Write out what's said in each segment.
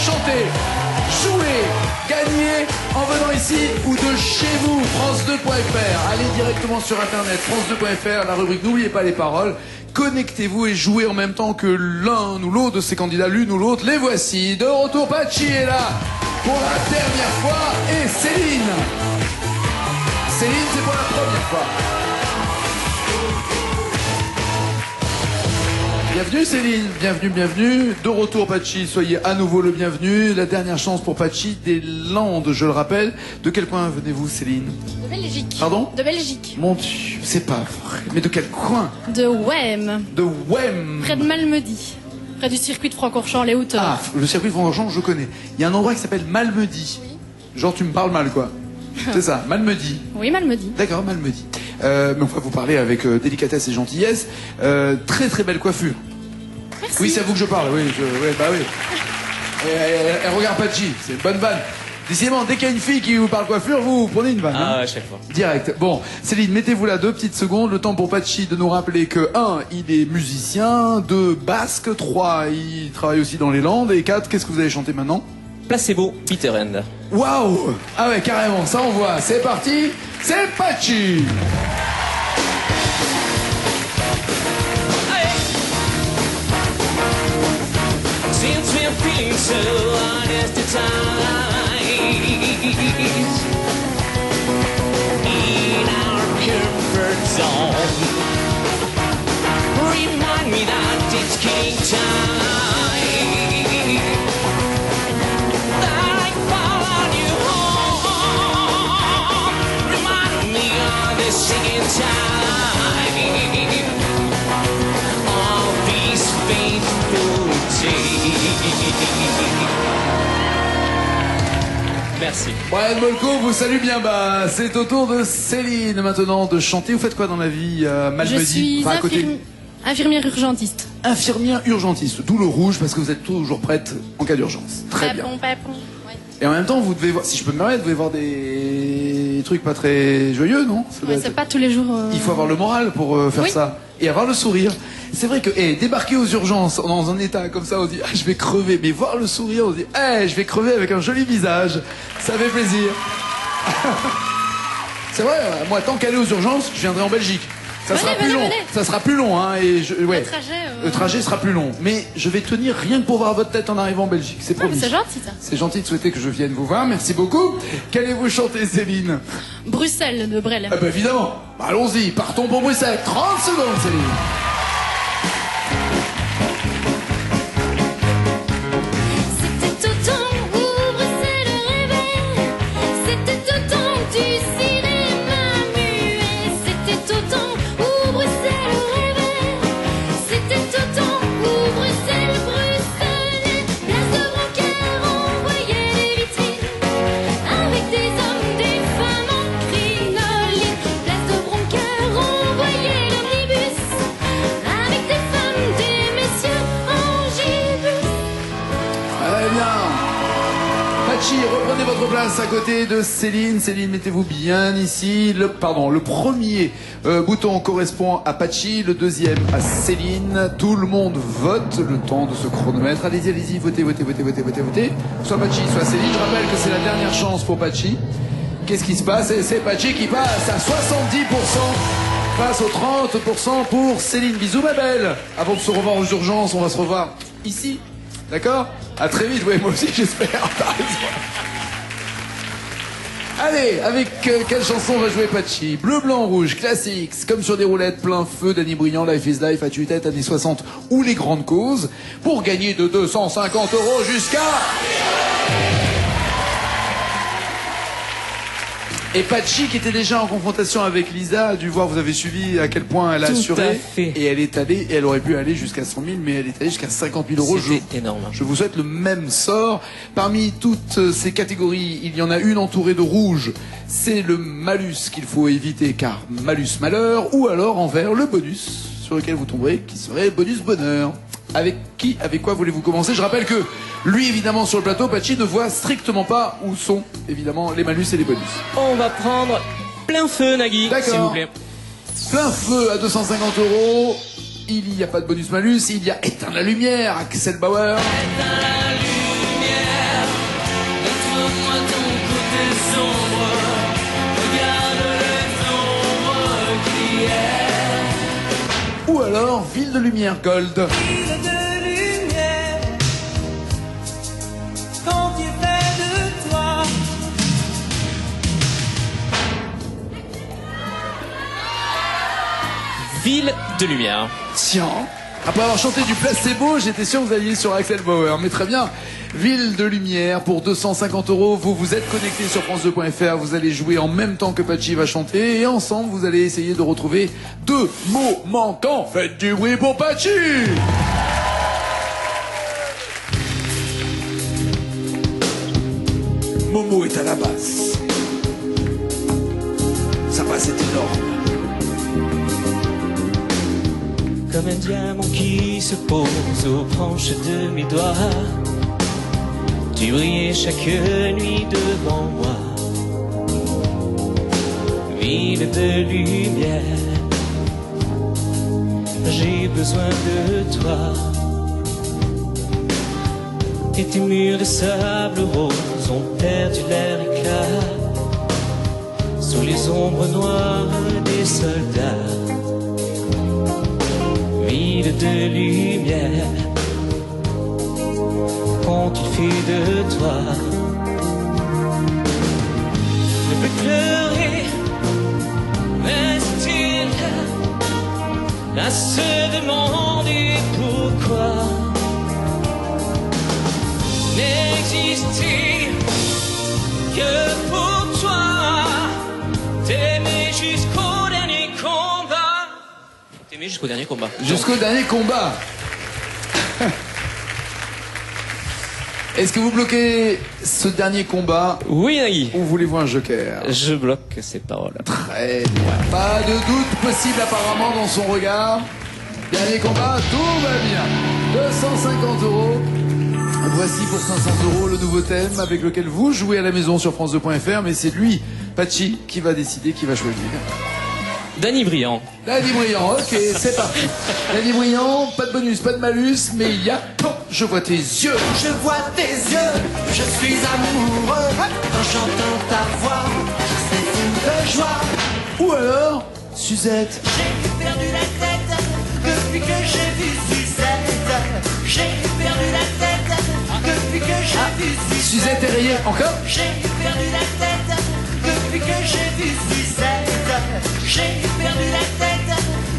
chanter, jouer, gagner en venant ici ou de chez vous. France2.fr. Allez directement sur internet, France2.fr, la rubrique N'oubliez pas les paroles. Connectez-vous et jouez en même temps que l'un ou l'autre de ces candidats, l'une ou l'autre. Les voici. De retour, Patchy est là pour la dernière fois et Céline. Céline, c'est pour la première fois. Bienvenue Céline, bienvenue. De retour Patchy, soyez à nouveau le bienvenu. La dernière chance pour Patchy des Landes, je le rappelle. De quel coin venez-vous Céline? De Belgique. Pardon? De Belgique. Mon Dieu, c'est pas vrai. Mais de quel coin? De Wem. De Wem. Près de Malmedy. Près du circuit de Francorchamps, les hauteurs. Ah, le circuit de Francorchamps, je connais. Il y a un endroit qui s'appelle Malmedy. Oui. Genre tu me parles mal quoi. C'est ça, Malmedy. Oui, Malmedy. D'accord, Malmedy. Mais on va vous parler avec délicatesse et gentillesse. Très très belle coiffure. Merci. Oui, c'est à vous que je parle, oui. Bah oui. Elle regarde Patchy, c'est une bonne vanne. Décidément, dès qu'il y a une fille qui vous parle coiffure, vous prenez une vanne. Ah, à chaque fois. Direct. Bon, Céline, mettez-vous là 2 petites secondes. Le temps pour Patchy de nous rappeler que 1, il est musicien, 2, basque, 3, il travaille aussi dans les Landes, et 4, qu'est-ce que vous allez chanter maintenant? Placebo, Peter End. Waouh! Ah ouais, carrément, ça on voit. C'est parti, c'est Patchy! Since we're feeling so honest at times in our comfort zone, remind me that it's killing time, that I followed you home, remind me of the singing time of these faithful days. Merci. Brian Molko vous salue bien bas. C'est au tour de Céline maintenant de chanter. Vous faites quoi dans la vie, Malmedy? Je suis Enfin, à côté... infirmière urgentiste. Infirmière urgentiste, d'où le rouge parce que vous êtes toujours prête en cas d'urgence. Très bien. Papon. Ouais. Et en même temps, vous devez voir, si je peux me permettre, vous devez voir des trucs pas très joyeux, non? Ça doit Ouais, être- c'est pas tous les jours. Il faut avoir le moral pour faire Oui. ça. Et avoir le sourire. C'est vrai que débarquer aux urgences dans un état comme ça, on se dit je vais crever. Mais voir le sourire, on se dit je vais crever avec un joli visage. Ça fait plaisir. C'est vrai, moi tant qu'aller aux urgences, je viendrai en Belgique. Ça Venez, sera plus venez, long. venez. Ça sera plus long, hein. Et ouais. Le trajet, Le trajet sera plus long. Mais je vais tenir rien que pour voir votre tête en arrivant en Belgique. C'est Ah, mais promis. c'est gentil ça. C'est gentil de souhaiter que je vienne vous voir. Merci beaucoup. Qu'allez-vous chanter, Céline? Bruxelles de Brel. Ah bah évidemment. Bah, allons-y. Partons pour Bruxelles. 30 secondes, Céline. C'était au temps où Bruxelles rêvait. C'était au temps du cinéma muet. C'était au temps où Bruxelles rêvait. C'était au temps où Bruxelles bruxelait. Place de brancard envoyait les vitrines avec des hommes, des femmes en crinoline. Place de brancard envoyait l'omnibus avec des femmes, des messieurs en gibus. Très bien. Patchy, reprenez votre place à côté de Céline. Céline, mettez-vous bien ici. Le premier bouton correspond à Patchy, le deuxième à Céline. Tout le monde vote le temps de ce chronomètre. Allez-y, votez. Soit Patchy, soit Céline. Je rappelle que c'est la dernière chance pour Patchy. Qu'est-ce qui se passe? Et c'est Patchy qui passe à 70% face aux 30% pour Céline. Bisous ma belle. Avant de se revoir aux urgences, on va se revoir ici. D'accord? À très vite, ouais, moi aussi j'espère. T'as raison. Allez, avec quelle chanson va jouer Patchy? Bleu, blanc, rouge, classique, comme sur des roulettes, plein feu, Danny Briand, Life is Life, à tue-tête, années 60 ou les grandes causes, pour gagner de 250 € jusqu'à... Et Patchy, qui était déjà en confrontation avec Lisa, a dû voir, vous avez suivi à quel point elle a Tout assuré. à fait. Et elle est allée, et elle aurait pu aller jusqu'à 100 000, mais elle est allée jusqu'à 50 000 €. C'était énorme. Je vous souhaite le même sort. Parmi toutes ces catégories, il y en a une entourée de rouge. C'est le malus qu'il faut éviter, car malus malheur, ou alors envers le bonus sur lequel vous tomberez, qui serait bonus bonheur. Avec quoi voulez-vous commencer? Je rappelle que lui, évidemment, sur le plateau, Patchy ne voit strictement pas où sont, évidemment, les malus et les bonus. On va prendre plein feu, Nagui, D'accord. s'il vous plaît. Plein feu à 250 €. Il n'y a pas de bonus malus. Il y a éteindre la lumière, Axel Bauer. Éteins la lumière. Montre-moi ton côté sombre. Regarde les ombres qui est. Ou alors Ville de Lumière Gold. Ville de lumière, quand tu fais de toi. Ville de lumière. Tiens, après avoir chanté du placebo, j'étais sûr que vous alliez sur Axel Bauer. Mais très bien, Ville de Lumière pour 250 €. Vous vous êtes connecté sur France2.fr, vous allez jouer en même temps que Patchy va chanter et ensemble vous allez essayer de retrouver 2 mots manquants. Faites du bruit pour Patchy. Momo est à la basse. Sa basse est énorme. Comme un diamant qui se pose aux branches de mes doigts, tu brillais chaque nuit devant moi. Ville de lumière, j'ai besoin de toi. Et tes murs de sable rose ont perdu leur éclat sous les ombres noires des soldats. Ville de lumière, quand il fait de toi, ne plus pleurer, rester là, à se demander pourquoi n'exister que pour toi, t'aimer jusqu'au dernier combat. T'aimer jusqu'au dernier combat. Jusqu'au dernier combat. Est-ce que vous bloquez ce dernier combat Oui, Nagui. ou voulez-vous un joker? Je bloque ces paroles. Très bien. Pas de doute possible apparemment dans son regard. Dernier combat, tout va bien. 250 €. Voici pour 500 € le nouveau thème avec lequel vous jouez à la maison sur France2.fr. Mais c'est lui, Patchy, qui va décider, qui va choisir. Danny Briand. Danny Briand, ok, c'est parti. Danny Briand, pas de bonus, pas de malus, mais il y a... Je vois tes yeux. Je vois tes yeux, je suis amoureux. Quand j'entends ta voix, c'est fou de joie. Ou alors, Suzette. J'ai perdu la tête depuis que j'ai vu Suzette. J'ai perdu la tête depuis que j'ai vu Suzette. Suzette est rayée, encore? J'ai perdu la tête depuis que j'ai vu Suzette. J'ai perdu la tête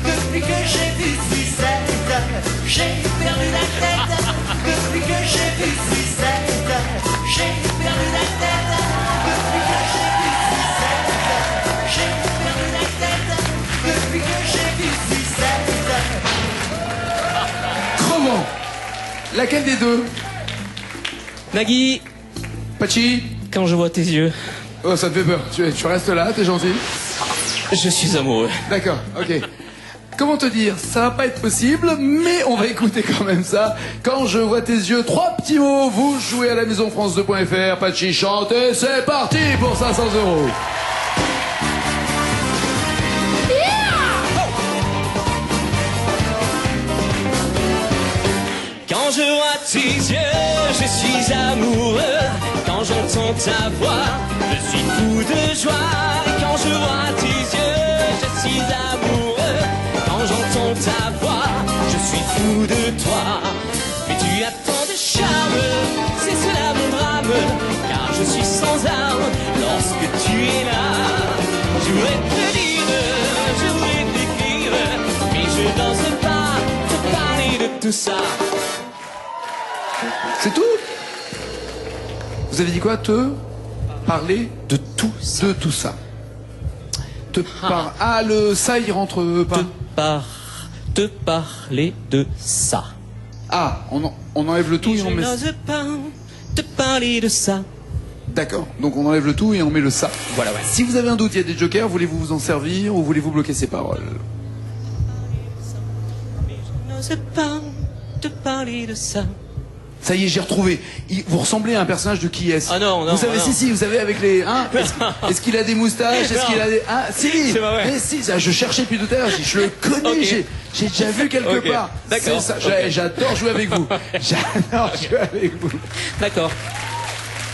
depuis que j'ai vu Suzette. J'ai perdu la tête depuis que j'ai vu Suzette. J'ai perdu la tête depuis que j'ai vu Suzette. J'ai perdu la tête depuis que j'ai vu Suzette. Crevant. Laquelle des deux? Nagui, Patchy? quand je vois tes yeux, Oh, ça te fait peur. Tu restes là, t'es gentil. je suis amoureux. D'accord, ok. Comment te dire? Ça va pas être possible, mais on va écouter quand même ça. Quand je vois tes yeux, 3 petits mots, vous jouez à la maison France2.fr. Patchy chante et c'est parti pour 500 €. Quand je vois tes yeux, je suis amoureux. Quand j'entends ta voix, je suis fou de joie. Quand je vois tes yeux, je suis amoureux. Quand j'entends ta voix, je suis fou de toi. Mais tu as tant de charme, c'est cela mon drame. Car je suis sans arme lorsque tu es là. Je voudrais te dire, je voudrais t'écrire, mais je n'ose pas te parler de tout ça. C'est tout? Vous avez dit quoi? Te parler De tout ça. de tout ça. Te par... Ah, le ça, il rentre pas. Te parler de ça. Ah, on enlève le tout et Je on met... n'ose pas te parler de ça. D'accord, donc on enlève le tout et on met le ça. Voilà, ouais. Si vous avez un doute, il y a des jokers, voulez-vous vous en servir ou voulez-vous bloquer ces paroles? Je n'ose pas te parler de ça. Ça y est, j'ai retrouvé. Vous ressemblez à un personnage de qui est-ce? Ah non, non, Vous savez, non. si, vous savez, avec les... Hein, est-ce qu'il a des moustaches? Est-ce qu'il a des... Ah, si. C'est pas vrai. Mais si, ça, je cherchais depuis tout à l'heure, je le connais, Ok. j'ai déjà vu quelque Ok. part. D'accord. C'est ça, Ok. j'adore jouer avec vous. J'adore jouer avec vous. D'accord.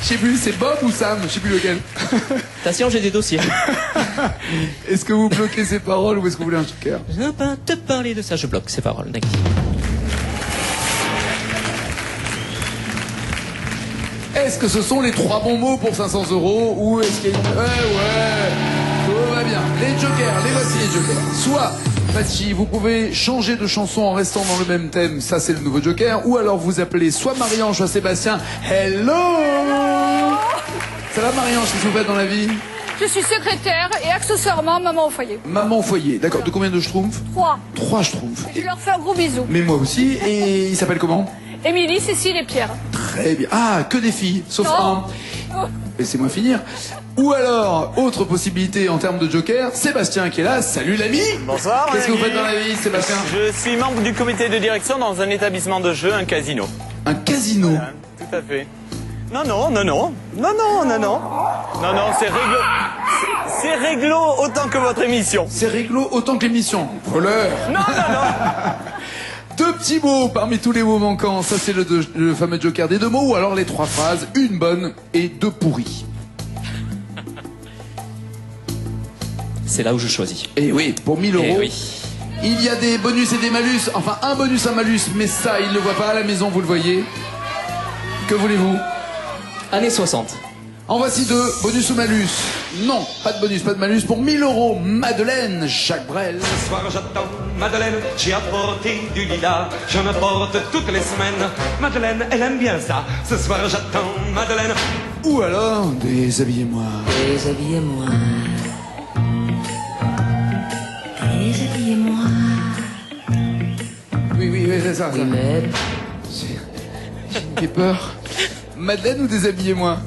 Je sais plus, c'est Bob ou Sam, je sais plus lequel. Attention, j'ai des dossiers. Est-ce que vous bloquez ces paroles ou est-ce que vous voulez un joker? Je ne veux pas te parler de ça, je bloque ces paroles, Nagui. Est-ce que ce sont les 3 bons mots pour 500 € ou est-ce qu'il y a une... ouais, tout va bien. Les jokers, les voici les jokers. Soit, Pachi, vous pouvez changer de chanson en restant dans le même thème, ça c'est le nouveau joker, ou alors vous appelez soit Marie-Ange, soit Sébastien. Hello! Ça va Marie-Ange, qu'est-ce que vous faites dans la vie? Je suis secrétaire et accessoirement maman au foyer. Maman au foyer, d'accord. De combien de schtroumpfs? 3. 3 schtroumpfs. Je leur fais un gros bisou. Mais moi aussi, et il s'appelle comment? Émilie, Cécile et Pierre. Très bien. Ah, que des filles, sauf Non. un. Laissez-moi finir. Ou alors, autre possibilité en termes de joker, Sébastien qui est là. Salut l'ami. Bonsoir. Qu'est-ce que vous Nagui. faites dans la vie, Sébastien? Je suis membre du comité de direction dans un établissement de jeu, un casino. Un casino. Voilà, tout à fait. Non, c'est réglo. C'est réglo autant que votre émission. C'est réglo autant que l'émission. Voleur. Non. 2 petits mots parmi tous les mots manquants. Ça, c'est le fameux joker des 2 mots. Ou alors les 3 phrases. Une bonne et 2 pourries. C'est là où je choisis. Et oui, pour 1000 €. Eh oui. Il y a des bonus et des malus. Enfin, un bonus, un malus. Mais ça, il ne le voit pas à la maison, vous le voyez. Que voulez-vous? Années 60. En voici 2, bonus ou malus? Non, pas de bonus, pas de malus. Pour 1000 €, Madeleine, Jacques Brel. Ce soir j'attends Madeleine, j'ai apporté du lilas, j'en apporte toutes les semaines. Madeleine, elle aime bien ça. Ce soir j'attends Madeleine. Ou alors, déshabillez-moi. Déshabillez-moi. Déshabillez-moi. Oui, c'est ça. Oui, mais J'ai peur. Madeleine ou déshabillez-moi?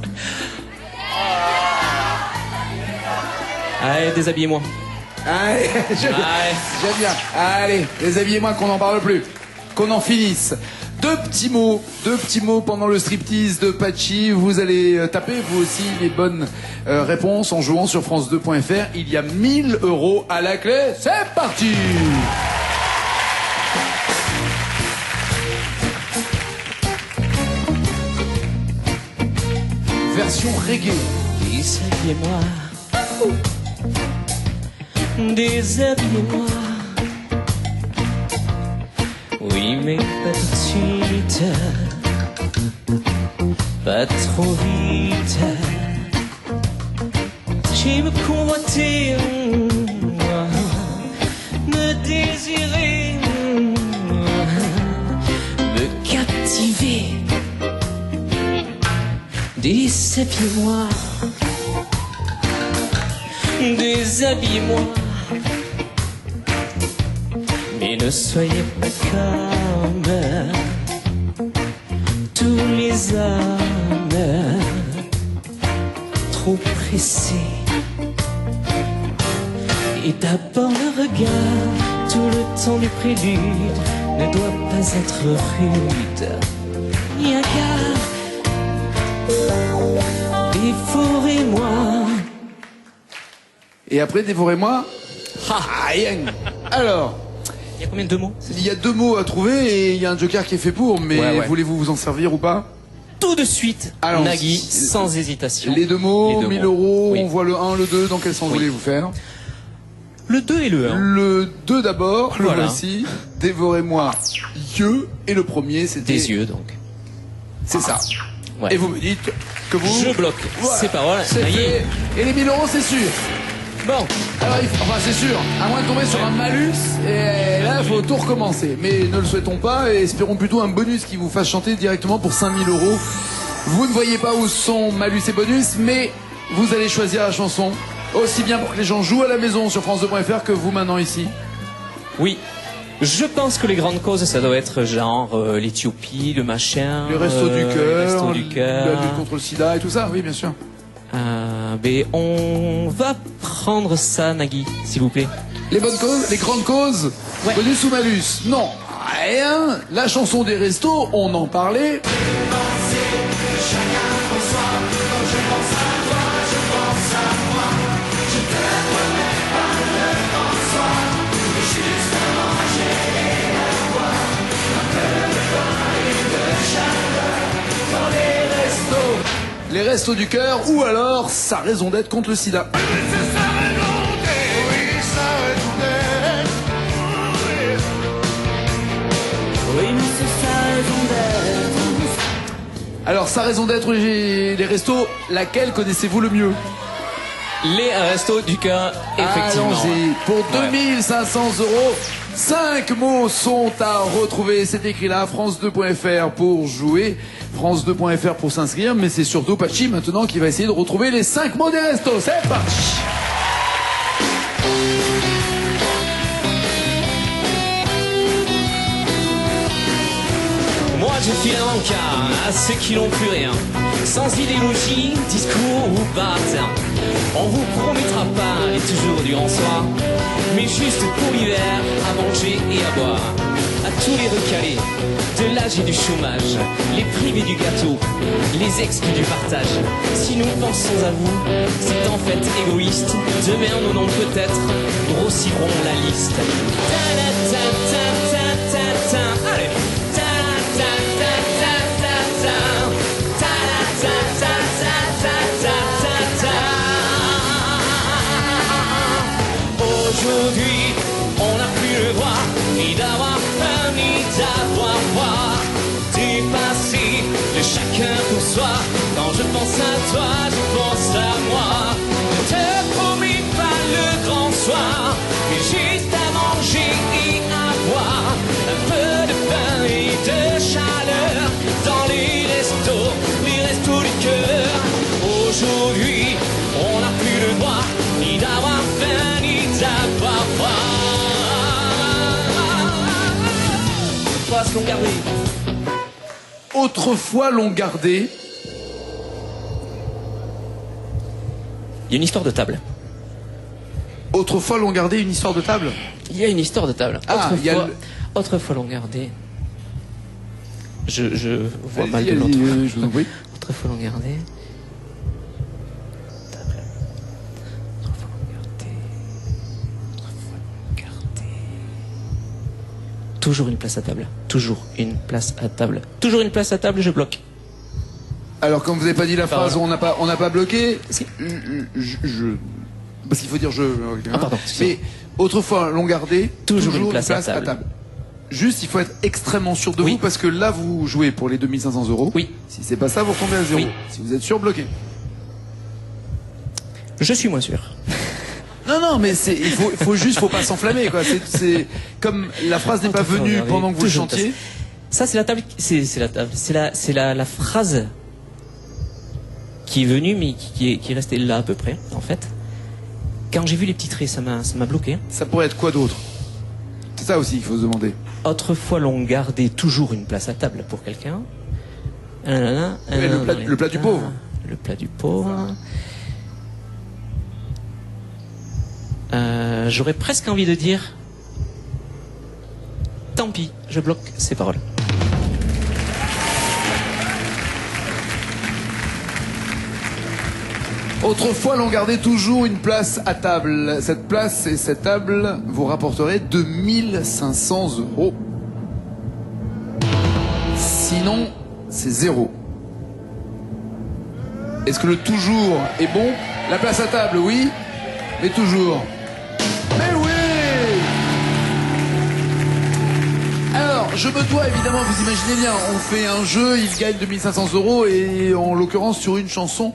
Allez, déshabillez-moi. Allez, j'aime bien. Allez, déshabillez-moi qu'on n'en parle plus. Qu'on en finisse. 2 petits mots pendant le striptease de Pachi. Vous allez taper vous aussi les bonnes réponses en jouant sur France2.fr. Il y a 1000 € à la clé. C'est parti! Version reggae. Déshabillez-moi. Déshabillez-moi. Oui, mais pas tout de suite. Pas trop vite. J'ai me convoiter, me désirer, me captiver. Déshabillez-moi. Déshabillez-moi. Mais ne soyez pas comme tous les hommes, trop pressés. Et d'abord le regard, tout le temps du prélude, ne doit pas être rude. Ni un gars, dévorez-moi. Et après, dévorez-moi. Aïe. Alors, Il y a combien de mots? il y a 2 mots à trouver et il y a un joker qui est fait pour, mais Ouais. voulez-vous vous en servir ou pas? Tout de suite, Allons-y. Nagui, sans hésitation. Les 2 mots, 1000 €, Oui. on voit le 1, le 2, dans quel sens Oui. voulez-vous faire? Le 2 et le 1. Le 2 d'abord, le Voilà. voici. Dévorez-moi, yeux. Et le premier, c'était... Des yeux, donc. C'est ça. Ouais. Et vous me dites que vous... Je bloque ces paroles. C'est Nagui. fait. Et les 1000 €, c'est sûr. Bon, Alors, enfin, c'est sûr. À moins de tomber sur un malus, et là, il faut tout recommencer. Mais ne le souhaitons pas, et espérons plutôt un bonus qui vous fasse chanter directement pour 5000 €. Vous ne voyez pas où sont malus et bonus, mais vous allez choisir la chanson. Aussi bien pour que les gens jouent à la maison sur France2.fr que vous maintenant ici. oui. Je pense que les grandes causes, ça doit être genre l'Éthiopie, le machin. Les restos du les cœur, restos du cœur. la lutte contre le sida et tout ça, oui, bien sûr. Mais on va prendre ça, Nagui, s'il vous plaît. Les bonnes causes, les grandes causes, Ouais. bonus ou malus? Non, rien. La chanson des restos, on en parlait. les Restos du Cœur ou alors sa raison d'être contre le sida. Alors, sa raison d'être, les restos, laquelle connaissez-vous le mieux? Les Restos du Cœur, effectivement. Allons-y. Pour 2500 €, 5 mots sont à retrouver. C'est écrit là, France2.fr pour jouer, France2.fr pour s'inscrire, mais c'est surtout Pachi maintenant qui va essayer de retrouver les 5 mots des restos. C'est parti. Moi je file un encart à ceux qui n'ont plus rien, sans idéologie, discours ou baratin. On vous promettra pas et toujours du grand soir, mais juste pour l'hiver, à manger et à boire. À tous les recalés, de l'âge et du chômage, les privés du gâteau, les exclus du partage. Si nous pensons à vous, c'est en fait égoïste. Demain nos noms peut-être grossiront la liste. Allez. Aujourd'hui, on n'a plus le droit ni d'avoir faim, ni d'avoir froid. Dépasser de chacun pour soi. Quand je pense à toi, je pense à moi. Ne te promets pas le grand soir, mais juste à manger et à boire. Un peu de pain et de chaleur dans les restos du cœur. Aujourd'hui, on n'a plus le droit ni d'avoir faim, ni d'avoir froid. L'on gardé. Autrefois l'on gardé. Il y a une histoire de table. Autrefois l'on gardé une histoire de table. Il y a une histoire de table. Ah, il y a Autrefois l'on gardé. Je vois mal de Allez-y, l'autre. je vous en prie. Autrefois l'on gardé. Table. Autrefois l'on gardé. Autrefois l'on gardé. Toujours une place à table. Toujours une place à table. Toujours une place à table, je bloque. Alors, comme vous n'avez pas dit la phrase, Pardon. on n'a pas bloqué. Si. Parce qu'il faut dire je. Ah, pardon, Mais autrefois l'on gardé Toujours une place à table. Juste, il faut être extrêmement sûr de Oui. vous parce que là, vous jouez pour les 2500 €. Oui. Si c'est pas ça, vous retombez à 0. Oui. Si vous êtes sûr, bloqué. Je suis moins sûr. Non, mais faut pas s'enflammer, quoi. C'est comme la phrase n'est pas venue pendant que vous le Toujours une chantiez. Ça, c'est la table. C'est la table. C'est la phrase qui est venue, mais qui est restée là à peu près, en fait. Quand j'ai vu les petits traits, ça m'a bloqué. Ça pourrait être quoi d'autre? C'est ça aussi qu'il faut se demander. Autrefois, l'on gardait toujours une place à table pour quelqu'un. Le plat du pauvre. Le plat du pauvre. J'aurais presque envie de dire tant pis, je bloque ces paroles. Autrefois, l'on gardait toujours une place à table. Cette place et cette table vous rapporteraient 2500 €. Sinon, c'est 0. Est-ce que le toujours est bon? La place à table, oui, mais toujours. Mais oui! Alors, je me dois évidemment, vous imaginez bien, on fait un jeu, il gagne 2500 € et en l'occurrence sur une chanson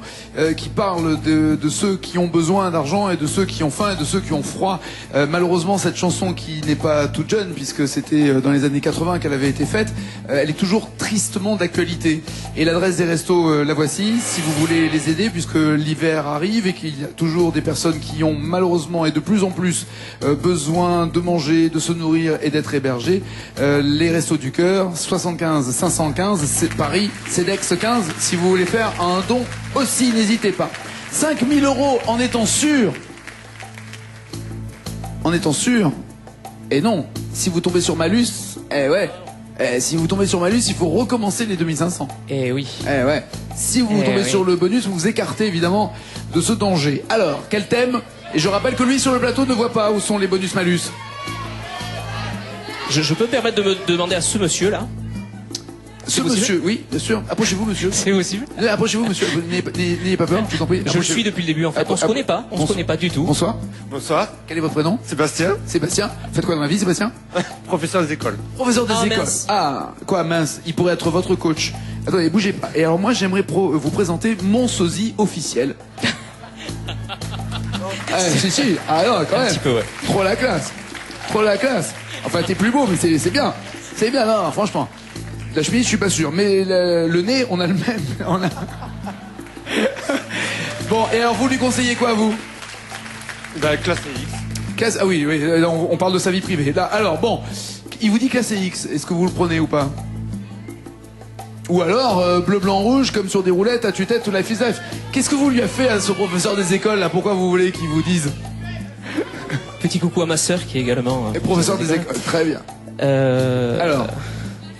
qui parle de ceux qui ont besoin d'argent et de ceux qui ont faim et de ceux qui ont froid. Malheureusement, cette chanson qui n'est pas toute jeune puisque c'était dans les années 80 qu'elle avait été faite, elle est toujours tristement d'actualité. Et l'adresse des restos, la voici, si vous voulez les aider puisque l'hiver arrive et qu'il y a toujours des personnes qui ont malheureusement et de plus en plus besoin de manger, de se nourrir et d'être hébergées. Les Restos du Cœur, 75 515, c'est Paris, CEDEX 15. Si vous voulez faire un don aussi, n'hésitez pas. 5000 € en étant sûr. En étant sûr. Et non, si vous tombez sur malus, si vous tombez sur malus, il faut recommencer les 2500. Eh oui. Si vous tombez sur le bonus, vous vous écartez évidemment de ce danger. Alors, quel thème? Et je rappelle que lui sur le plateau ne voit pas où sont les bonus malus. Je peux me permettre de me demander à ce monsieur-là Ce monsieur, oui, bien sûr. Approchez-vous, monsieur. C'est possible. Approchez-vous, monsieur. N'ayez pas peur, je vous en prie. Je le suis depuis le début en fait. On se connaît pas. On se connaît pas du tout. Bonsoir. Bonsoir, Quel est votre prénom? Sébastien, Sébastien. Faites quoi dans la vie, Sébastien? professeur des écoles. Professeur des Ah, écoles. mince. Ah, quoi, mince. Il pourrait être votre coach. Attendez, bougez pas. Et alors, moi, j'aimerais vous présenter mon sosie officiel. Ah, si. Ah, non, quand même. petit peu, ouais. Trop la classe. Trop la classe. Enfin, t'es plus beau, mais c'est bien. C'est bien, non, franchement. La chemise, je suis pas sûr. Mais le nez, on a le même. On a... Bon, et alors, vous lui conseillez quoi, vous? Bah, classe X. Ah oui, là, on parle de sa vie privée. Là, alors, bon, il vous dit classe X. Est-ce que vous le prenez ou pas? Ou alors, bleu, blanc, rouge, comme sur des roulettes, à tue-tête ou life is life. Qu'est-ce que vous lui avez fait à ce professeur des écoles, là? Pourquoi vous voulez qu'il vous dise? Petit coucou à ma sœur qui est également. Et professeur des écoles, très bien. Alors,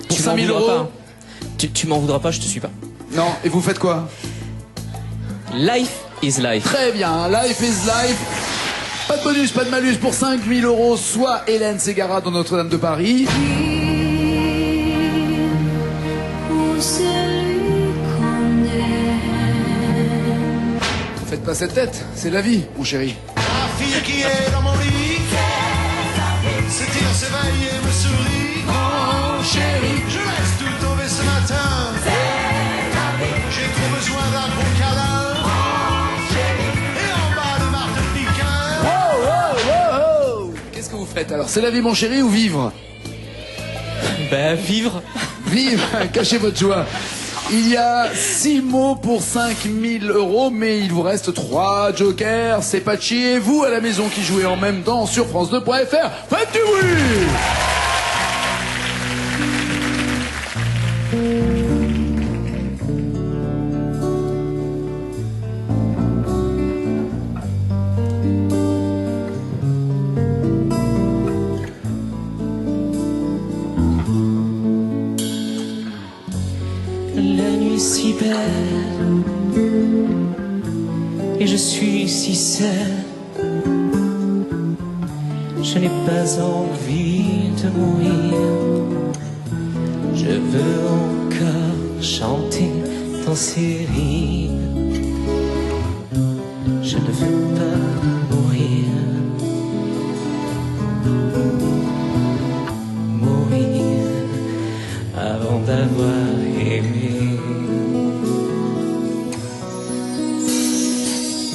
pour tu m'en 5000 voudras euros. pas. Tu m'en voudras pas, je te suis pas. Non, et vous faites quoi? Life is life. Très bien, life is life. Pas de bonus, pas de malus pour 5000 euros, soit Hélène Ségara dans Notre-Dame de Paris. Pour celui qu'on aime. Faites pas cette tête, c'est la vie, mon chéri. La fille qui est dans mon lit s'étire, s'éveille et me sourit. Mon chéri, je laisse tout tomber ce matin. J'ai trop besoin d'un gros câlin. Mon chéri, et en bas de Martin Piquin. Qu'est-ce que vous faites alors? C'est la vie, mon chéri, ou vivre? Ben vivre. Vivre, cachez votre joie. Il y a 6 mots pour 5000 euros, mais il vous reste 3 jokers. C'est Pachi et vous à la maison qui jouez en même temps sur France2.fr. Faites du bruit! La nuit est si belle et je suis si seul. Je n'ai pas envie de mourir. Je veux encore chanter dans ces rires. Je ne veux pas mourir. Mourir avant d'avoir aimé.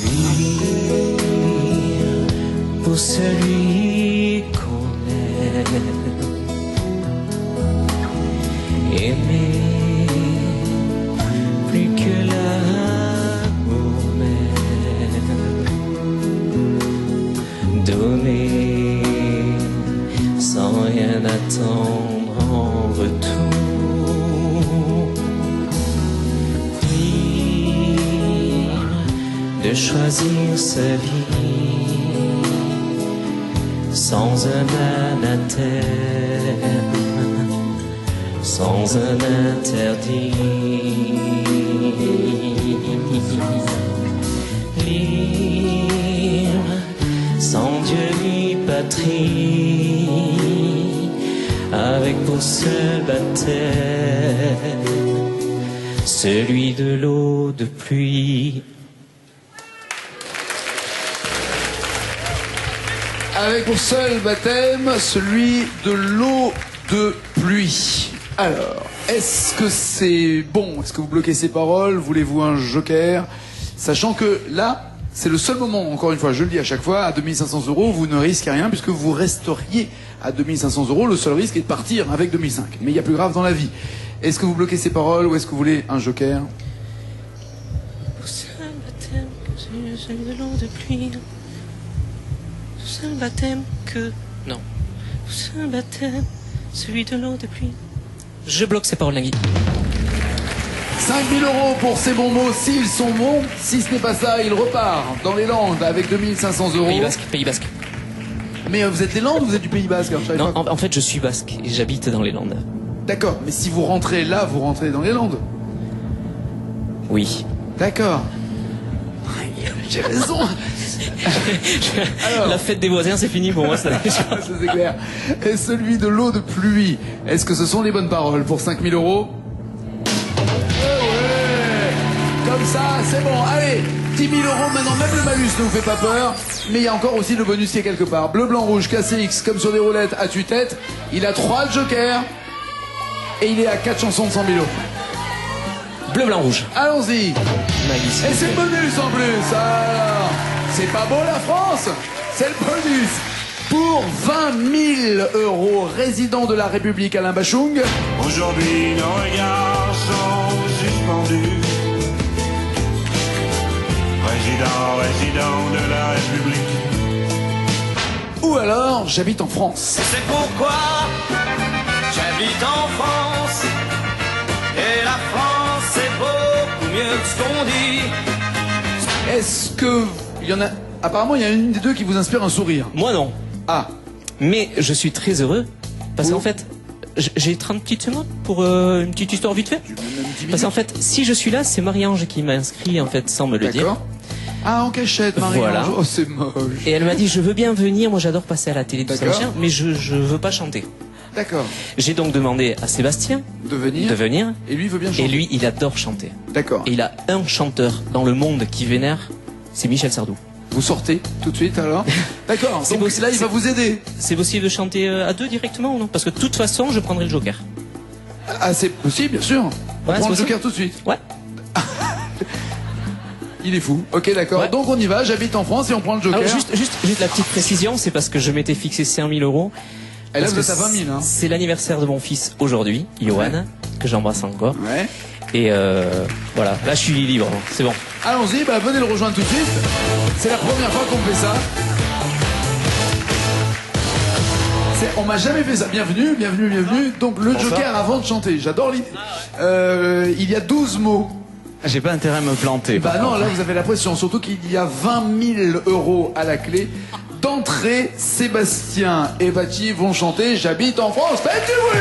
Vivre pour celui qu'on aime. Aimer plus que l'amour même. Donner sans rien attendre en retour. Libre de choisir sa vie sans un anathème, sans un interdit. Libre, sans Dieu ni patrie, avec pour seul baptême celui de l'eau de pluie. Avec pour seul baptême celui de l'eau de pluie. Alors, est-ce que c'est bon? Est-ce que vous bloquez ces paroles? Voulez-vous un joker? Sachant que là, c'est le seul moment, encore une fois, je le dis à chaque fois, à 2500 euros, vous ne risquez rien puisque vous resteriez à 2500 euros. Le seul risque est de partir avec 2005. Mais il y a plus grave dans la vie. Est-ce que vous bloquez ces paroles ou est-ce que vous voulez un joker? Pour seul baptême, celui de l'eau de pluie. Pour seul baptême que... Non. Pour seul baptême, celui de l'eau de pluie. Je bloque ces paroles, Nagui. 5000 euros pour ces bons mots, s'ils sont bons. Si ce n'est pas ça, il repart dans les Landes avec 2500 euros. Pays Basque, Pays Basque. Mais vous êtes des Landes ou vous êtes du Pays Basque? Alors, je savais Non, pas. en fait, je suis basque et j'habite dans les Landes. D'accord, mais si vous rentrez là, vous rentrez dans les Landes. Oui. D'accord. J'ai raison. Alors. La fête des voisins, c'est fini pour moi, ça. Ça, c'est clair. Et celui de l'eau de pluie, est-ce que ce sont les bonnes paroles pour 5000 euros? Comme ça, c'est bon. Allez, 10 000 euros. Maintenant, même le malus ne vous fait pas peur. Mais il y a encore aussi le bonus qui est quelque part. Bleu, blanc, rouge, KCX, comme sur des roulettes à tue-tête. Il a 3 jokers. Et il est à 4 chansons de 100 000 euros. Bleu, blanc, rouge. Allons-y. Magnifique. Et c'est le bonus en plus. Alors, c'est pas beau la France. C'est le bonus. Pour 20 000 euros, résident de la République Alain Bachung. Aujourd'hui, nos regards sont suspendus. Résident de la République. Ou alors, j'habite en France. C'est pourquoi j'habite en France. Et la France, c'est beaucoup mieux que ce qu'on dit. Est-ce que il y en a apparemment il y a une des deux qui vous inspire un sourire. Moi non. Ah, Mais je suis très heureux. Parce qu'en fait, j'ai 30 petites secondes pour une petite histoire vite fait. Parce qu'en fait, si je suis là, c'est Marie-Ange qui m'a inscrit, en fait, sans me le dire. d'accord. Ah, en cachette, Marie. Voilà. Oh, c'est moche. Et elle m'a dit, je veux bien venir, moi j'adore passer à la télé, tout ça, D'accord. machin, mais je veux pas chanter. D'accord. J'ai donc demandé à Sébastien De venir. de venir. Et lui il veut bien chanter. Et lui, il adore chanter. D'accord. Et il a un chanteur dans le monde qui vénère, c'est Michel Sardou. Vous sortez tout de suite alors. D'accord. C'est Donc beau, là il va vous aider. C'est possible de chanter à deux directement ou non? Parce que de toute façon, je prendrai le joker. Ah, c'est possible, bien sûr. On Ouais, prend c'est le possible. joker tout de suite. Ouais. Il est fou. Ok, d'accord. Ouais. Donc on y va. J'habite en France et on prend le joker. Alors juste la petite précision, c'est parce que je m'étais fixé 5 000 euros. Et là Parce vous que êtes à 20 000. Hein. C'est l'anniversaire de mon fils aujourd'hui, Johan, Ouais. que j'embrasse encore. Ouais. Et voilà, là je suis libre, c'est bon. Allons-y, bah, venez le rejoindre tout de suite. C'est la première fois qu'on fait ça. On m'a jamais fait ça. Bienvenue, bienvenue, bienvenue. Donc le joker avant de chanter. J'adore l'idée. Il y a 12 mots. J'ai pas intérêt à me planter. Bah non, là vous avez la pression. Surtout qu'il y a 20 000 euros à la clé. D'entrée, Sébastien et Bati vont chanter J'habite en France. Faites du bruit,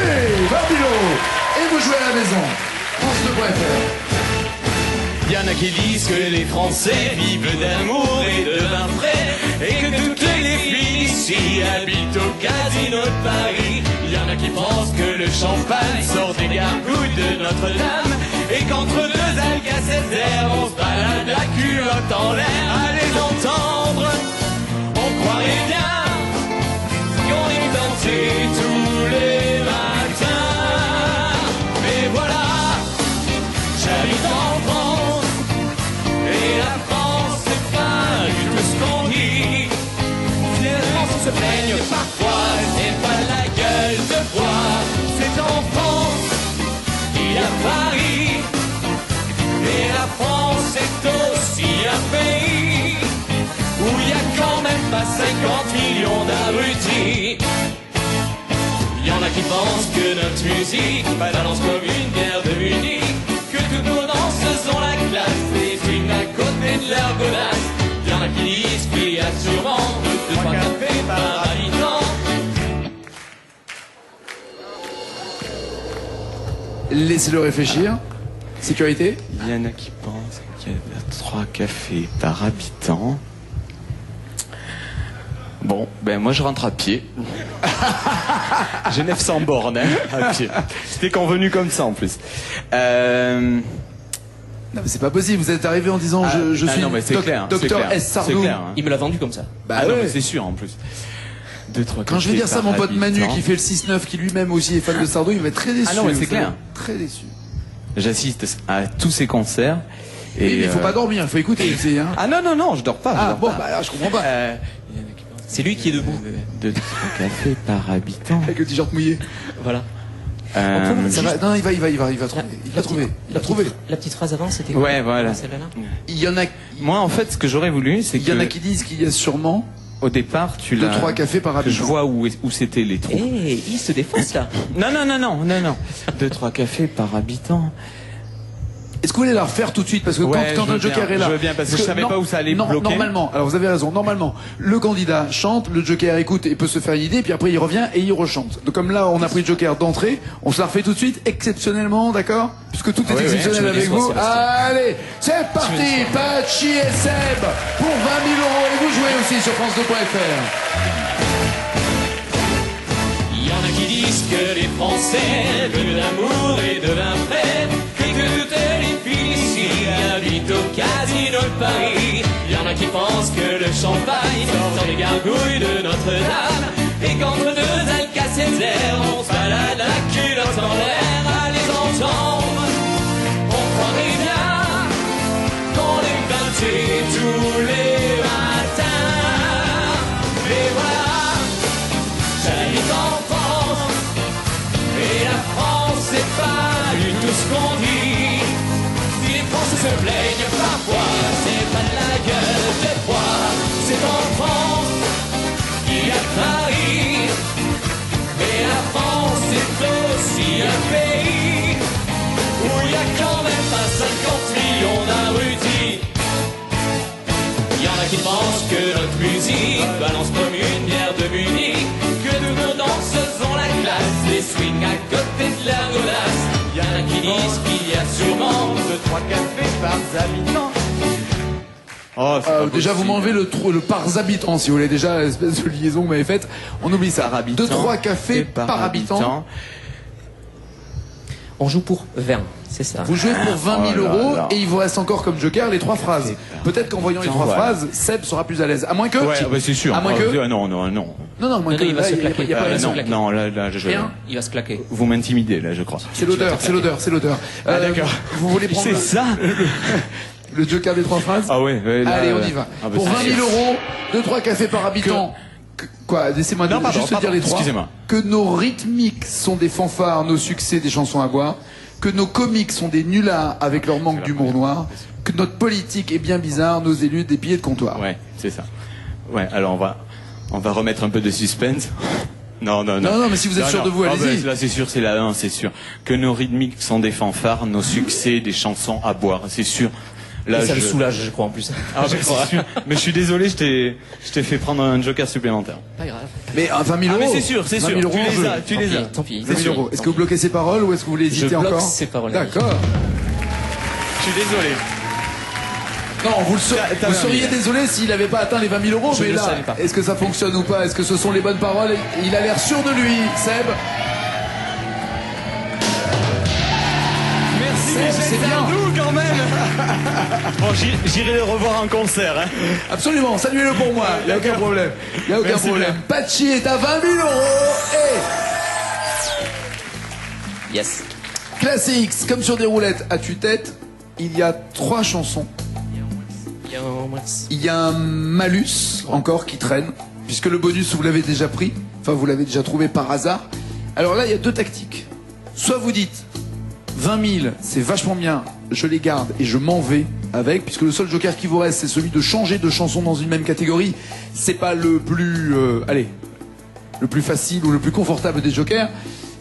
20 000 euros. Et vous jouez à la maison. France2.fr. Il y en a qui disent que les Français vivent d'amour et de vin frais, et que toutes les filles ici habitent au casino de Paris. Il y en a qui pensent que le champagne sort des gargouilles de Notre-Dame, et qu'entre deux algacétaires on se balade la culotte en l'air. À les entendre, on croirait bien qu'on y dansait tous les matins. Mais voilà, j'habite en France, et la France c'est pas du tout ce qu'on dit. Finalement on se plaigne parfois, c'est pas la gueule de bois. C'est en France, il y a Paris, et la France est aussi un pays où il y a quand même pas 50 millions d'abrutis. Il y en a qui pensent que notre musique balance comme une guerre de Munich, que toutes nos danses ont la classe, les films à côté de leur godasse. Il y en a qui disent qu'il y a sûrement 2-3 cafés par habitant. Laissez-le réfléchir. Sécurité. Il y en a qui pensent qu'il y a 3 cafés par habitant. Bon, ben moi je rentre à pied. J'ai 900 bornes hein, à pied. C'était convenu comme ça en plus. Non, mais c'est pas possible. Vous êtes arrivé en disant je suis non, mais c'est clair, c'est docteur clair, S. c'est Sardou. clair, hein. Il me l'a vendu comme ça. Bah non, ouais. mais c'est sûr en plus. 2-3 Quand je vais dire ça à mon pote Manu qui fait le 6-9, qui lui-même aussi est fan de Sardou, il va être très déçu. Ah non, mais vous c'est savez. clair. Très déçu. J'assiste à tous ces concerts. Et il faut pas dormir, il faut écouter. Ici, hein. Ah non, je dors pas. je Ah dors bon, pas. bah alors, je comprends pas. Il y en a qui pensent C'est lui qui est debout. 2-3 cafés par habitant. Avec le t-shirt mouillé. Voilà. Ça va. Non, il va trouver. Il a trouvé. La petite phrase avant, c'était Ouais, voilà. celle-là. Il y en a. Moi, en fait, ce que j'aurais voulu, c'est Il y en a que qui disent qu'il y a sûrement au départ, tu 2-3 cafés par que je habitant. vois où c'était les trous. Eh, il se défonce là. Non. 2-3 cafés par habitant. Est-ce que vous voulez la refaire tout de suite parce que Ouais, quand je un veux joker bien, est là, je veux bien, parce que je savais pas où ça allait bloquer. Normalement, alors vous avez raison. Normalement, le candidat chante, le joker écoute et peut se faire une idée, puis après il revient et il rechante. Donc comme là, on a pris le joker d'entrée, on se la refait tout de suite exceptionnellement, d'accord? Puisque tout est oui, exceptionnel je me avec déçois, vous. Sébastien. Allez, c'est parti. Pachi et Seb pour 20 000 euros et vous jouez aussi sur France2.fr. Il y en a qui disent que les Français veulent de l'amour et de vin frais, et que toutes les filles ici habitent champagne, dans les gargouilles de Notre-Dame. Et qu'entre deux Alka-Seltzer, on se balade la culotte en l'air à les entendre. On croirait bien qu'on est peinté tous les matins. Et voilà, j'habite en France, et la France c'est pas du tout ce qu'on dit. Si les Français se plaignent parfois, c'est pas de la gueule de bois. C'est en France qu'il y a Paris, mais la France est aussi un pays où il y a quand même pas 50 millions d'abrutis. Il y en a qui pensent que notre musique balance comme une bière de Munich, que tous nos danseuses ont la classe, les swings à côté de la godasse. Il y en a qui disent qu'il y a sûrement 2-3 cafés par habitant. Oh, déjà, vous m'enlevez le par habitant, si vous voulez. Déjà, l'espèce de liaison que vous m'avez faite. On oublie ça. 2-3 cafés par habitant. On joue pour 20, c'est ça. Vous jouez pour 20 000 euros là. et il vous reste encore comme joker les 3 phrases. Peut-être qu'en voyant les 3 phrases, Seb sera plus à l'aise. À moins que. Ouais, bah c'est sûr. À moins que. Non. Non, à moins Non, que. il va là, se claquer. il y a pas raison. Non, là, je. Rien. Il va se claquer. Vous m'intimidez, là, je crois. C'est l'odeur. Ah, d'accord. Vous voulez prendre C'est ça le joker des 3 phrases? Ah ouais, là, Allez, on y va. Ah, bah, Pour 20 c'est 000 euros, 2-3 cafés par habitant. Quoi, laissez-moi Non, pardon, juste dire les 3. excusez-moi. Que nos rythmiques sont des fanfares, nos succès des chansons à boire. Que nos comiques sont des nullards avec leur manque d'humour noir. Que notre politique est bien bizarre, nos élus des billets de comptoir. Ouais, c'est ça. Ouais, alors on va remettre un peu de suspense. Non, Non, mais si vous êtes sûr de vous, allez-y. Là, c'est sûr, c'est la 1, c'est sûr. Que nos rythmiques sont des fanfares, nos succès des chansons à boire, c'est sûr. Là, ça le soulage, je crois, en plus. Ah, je crois. Mais je suis désolé, je t'ai fait prendre un joker supplémentaire. Pas grave. Mais 20 000 euros. Ah, mais c'est sûr, 20 000 euros, tu les as. Tant pis. 20 000 euros. Est-ce que vous bloquez ses paroles ou est-ce que vous voulez hésiter bloque encore? ses paroles. D'accord. Je suis désolé. Non, vous seriez désolé s'il n'avait pas atteint les 20 000 euros, Je mais ne là, savais pas. est-ce que ça fonctionne ou pas? Est-ce que ce sont les bonnes paroles? Il a l'air sûr de lui, Seb. Merci, c'est bien. nous quand même. Bon, j'irai le revoir en concert. Hein. Absolument, saluez-le pour moi, il n'y a aucun problème. Il n'y a aucun Merci problème. bien. Patchy est à 20 000 euros et Yes. Classics, comme sur des roulettes à tue-tête, il y a 3 chansons. Il y a un moins. Il y a un malus encore qui traîne, puisque le bonus vous l'avez déjà pris, enfin vous l'avez déjà trouvé par hasard. Alors là, il y a 2 tactiques. Soit vous dites 20 000, c'est vachement bien, je les garde et je m'en vais avec, puisque le seul joker qui vous reste, c'est celui de changer de chanson dans une même catégorie. C'est pas le plus, le plus facile ou le plus confortable des jokers.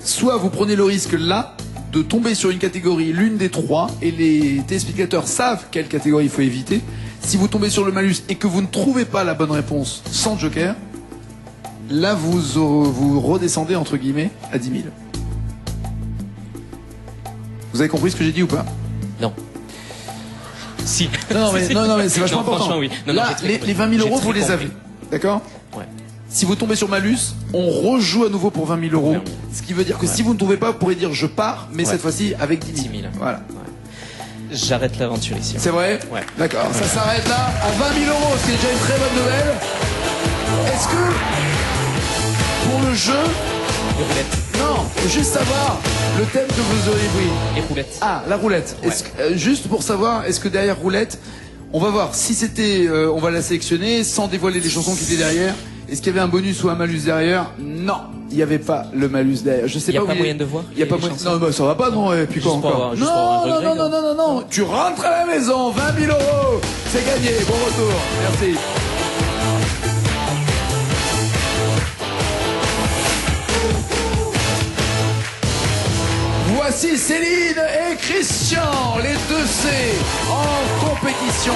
Soit vous prenez le risque là de tomber sur une catégorie, l'une des 3, et les téléspectateurs savent quelle catégorie il faut éviter. Si vous tombez sur le malus et que vous ne trouvez pas la bonne réponse sans joker, là vous redescendez entre guillemets à 10 000. Vous avez compris ce que j'ai dit ou pas? Non. Si. Non, mais c'est vachement important. Franchement, oui. Non, Là, j'ai très les 20 000 compris. euros, J'ai vous très les avez. compris. D'accord? Ouais. Si vous tombez sur malus, on rejoue à nouveau pour 20 000 euros. Ouais. Ce qui veut dire que si vous ne trouvez pas, vous pourrez dire je pars, mais Ouais. cette fois-ci avec 10 000. 10 000. Voilà. J'arrête l'aventure ici. C'est vrai? Ouais. D'accord. Ça s'arrête là à 20 000 euros, ce qui est déjà une très bonne nouvelle. Est-ce que pour le jeu, Les roulettes. non, faut juste savoir le thème que vous auriez pris. Les roulettes. Ah, la roulette. Est-ce que, juste pour savoir, est-ce que derrière roulette, on va voir si c'était, on va la sélectionner sans dévoiler les chansons qui étaient derrière. Est-ce qu'il y avait un bonus ou un malus derrière? Non, il n'y avait pas le malus derrière. Je sais Il y a pas pas où moyen de voir Il y a pas les moyen. chansons Non, bah, ça va pas, non. Et puis quoi Juste pour encore avoir- juste pour avoir un regret, non. Tu rentres à la maison, 20 000 euros. C'est gagné. Bon retour. Merci. Voici Céline et Christian, les 2C en compétition.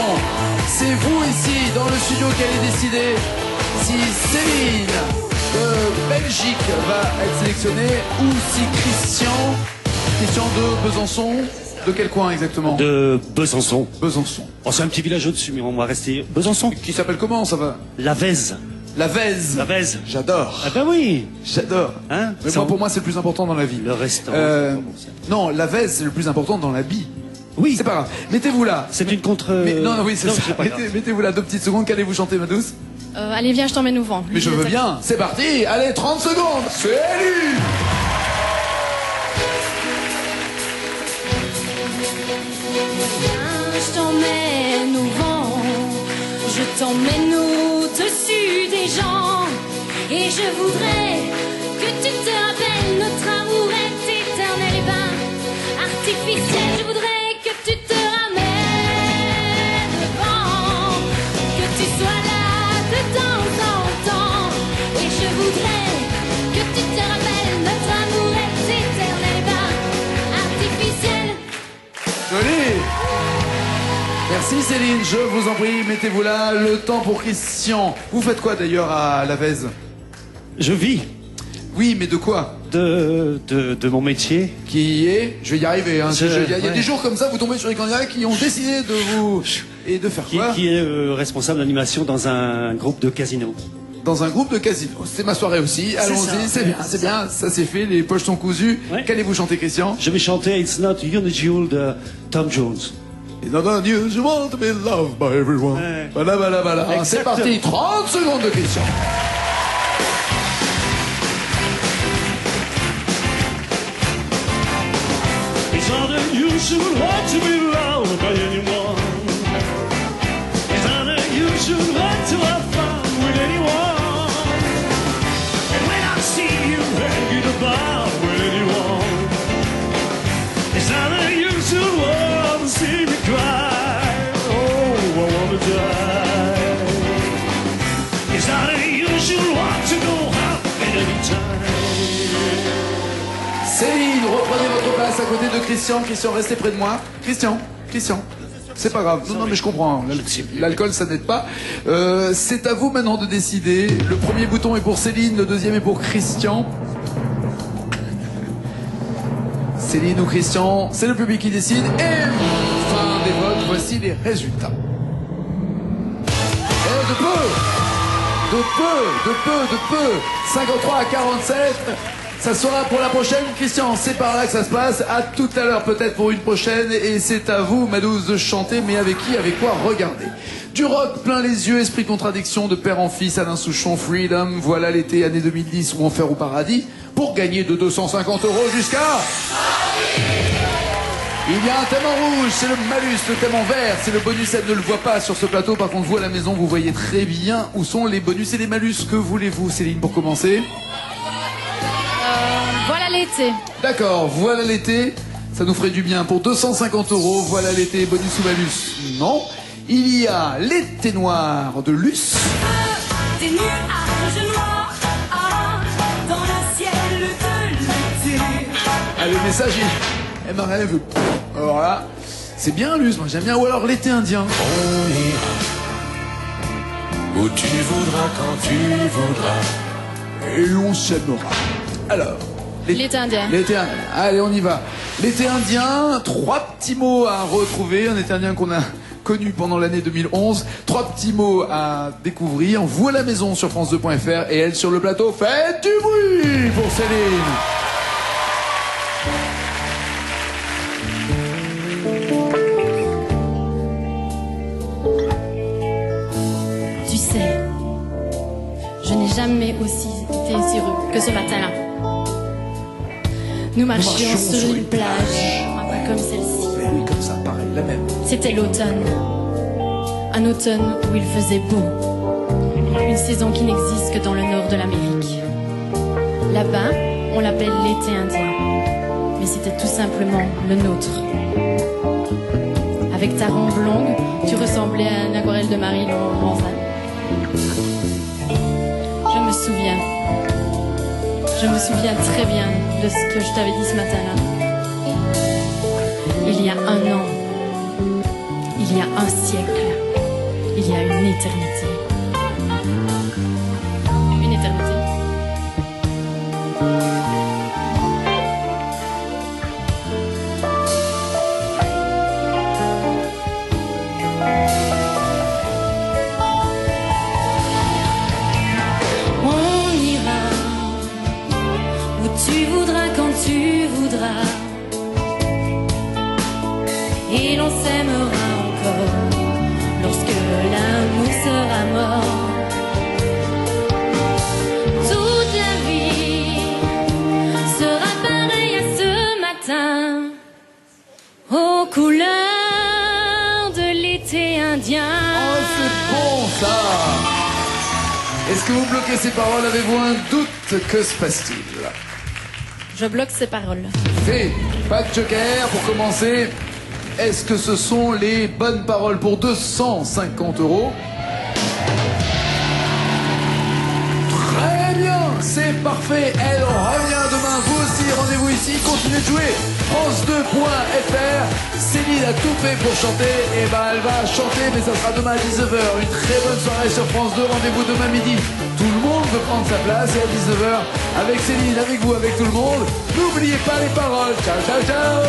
C'est vous ici dans le studio qui allez décider si Céline de Belgique va être sélectionnée ou si Christian de Besançon, de quel coin exactement? De Besançon. Besançon. Oh, c'est un petit village au-dessus, mais on va rester Besançon. Qui s'appelle comment ça va? La Vèze. La Vèze. La Vèze. J'adore. Ah ben oui. J'adore. Hein Mais Ça, moi, pour moi, c'est le plus important dans la vie. Le restaurant. Non, la Vèze, c'est le plus important dans la vie. Oui. C'est pas grave. Mettez-vous là. C'est une contre... Mais, non, oui, c'est non, ça. c'est pas grave. Mettez-vous là 2 petites secondes. Qu'allez-vous chanter, ma douce? Allez, viens, je t'emmène au vent. Mais je veux bien. C'est parti. Allez, 30 secondes. C'est élu. Je t'emmène au vent, je t'emmène au-dessus des gens. Et je voudrais que tu te rappelles, notre amour est éternel et ben artificiel. Je voudrais que tu te ramènes devant, que tu sois là de temps en temps. Et je voudrais que tu te rappelles, notre amour est éternel et ben artificiel. Joli. Merci Céline, je vous en prie, mettez-vous là. Le temps pour Christian. Vous faites quoi d'ailleurs à la Vèze? Je vis Oui, mais de quoi? de mon métier. Qui est, je vais y arriver, hein. Il y a ouais. des jours comme ça, vous tombez sur des candidats qui ont décidé de vous... Et de faire quoi? Qui est responsable d'animation dans un groupe de casino. Dans un groupe de casino. C'est ma soirée aussi, allons-y, c'est bien, c'est bien, ça c'est fait, les poches sont cousues. Ouais. Qu'allez-vous chanter, Christian? Je vais chanter It's Not Unusual de Tom Jones. It's not unusual to be loved by everyone. Ouais. Voilà, voilà, voilà. C'est Exactement. parti, 30 secondes de Christian. It's not unusual to be loved by anyone. It's not unusual to have fun with anyone. And when I see you hanging about with anyone, it's not unusual to see me cry. Oh, I wanna die. It's not unusual to go out at any time. Céline, reprenez votre place à côté de Christian. Christian, restez près de moi. Christian. C'est pas grave. Non, mais je comprends. L'alcool, ça n'aide pas. C'est à vous maintenant de décider. Le premier bouton est pour Céline, le deuxième est pour Christian. Céline ou Christian, c'est le public qui décide. Et fin des votes, voici les résultats. Et de peu. 53 à 47. Ça sera pour la prochaine. Christian, c'est par là que ça se passe. À tout à l'heure peut-être pour une prochaine. Et c'est à vous, Madouce, de chanter. Mais avec qui, avec quoi? Regardez. Du rock plein les yeux, esprit contradiction de père en fils, Alain Souchon, Freedom. Voilà l'été, année 2010 ou Enfer ou Paradis. Pour gagner de 250 € jusqu'à... Il y a un thème en rouge, c'est le malus, le thème en vert, c'est le bonus, elle ne le voit pas sur ce plateau, par contre vous à la maison, vous voyez très bien où sont les bonus et les malus. Que voulez-vous, Céline, pour commencer? Voilà l'été. D'accord, voilà l'été, ça nous ferait du bien. Pour 250 €, voilà l'été, bonus ou malus? Non. Il y a l'été noir de Luce. Des nuages noirs dans le ciel de l'été. Ah, le message, elle m'a rien vu. Alors là, c'est bien Luce, moi j'aime bien. Ou alors l'été indien. On ira où tu voudras, quand tu voudras. Et on s'aimera. Alors, L'été indien. L'été indien. Allez, on y va. L'été indien, 3 petits mots à retrouver. Un été indien qu'on a connu pendant l'année 2011. 3 petits mots à découvrir. Vous à la maison sur France2.fr et elle sur le plateau. Faites du bruit pour Céline. Tu sais, je n'ai jamais aussi été heureux que ce matin-là. Nous marchions sur une plage, pas comme celle-ci. Oui, comme ça, pareil, la même. C'était l'automne. Un automne où il faisait beau. Une saison qui n'existe que dans le nord de l'Amérique. Là-bas, on l'appelle l'été indien. Mais c'était tout simplement le nôtre. Avec ta robe longue, tu ressemblais à une aquarelle de Marie-Laure Manzan. Je me souviens très bien de ce que je t'avais dit ce matin-là. Il y a 1 an, il y a 1 siècle, il y a une éternité. Une éternité. On ira où tu voudras, quand tu voudras. et l'on s'aimera encore lorsque l'amour sera mort. Toute la vie sera pareille à ce matin, aux couleurs de l'été indien. Oh, c'est bon ça! Est-ce que vous bloquez ces paroles? Avez-vous un doute? Que se passe-t-il? Je bloque ces paroles. Fait, pas de joker pour commencer. Est-ce que ce sont les bonnes paroles pour 250 €? Très bien, c'est parfait. Elle revient demain. Vous aussi, rendez-vous ici. Continuez de jouer. France2.fr. Céline a tout fait pour chanter. Et ben, elle va chanter, mais ça sera demain à 19h. Une très bonne soirée sur France 2. Rendez-vous demain midi. Tout le monde peut prendre sa place. Et à 19h, avec Céline, avec vous, avec tout le monde. N'oubliez pas les paroles. Ciao, ciao, ciao.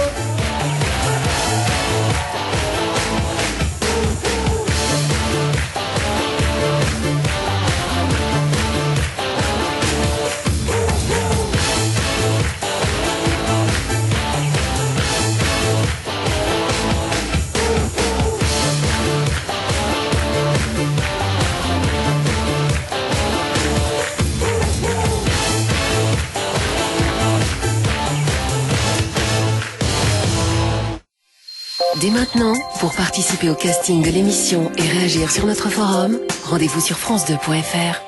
Dès maintenant, pour participer au casting de l'émission et réagir sur notre forum, rendez-vous sur France2.fr.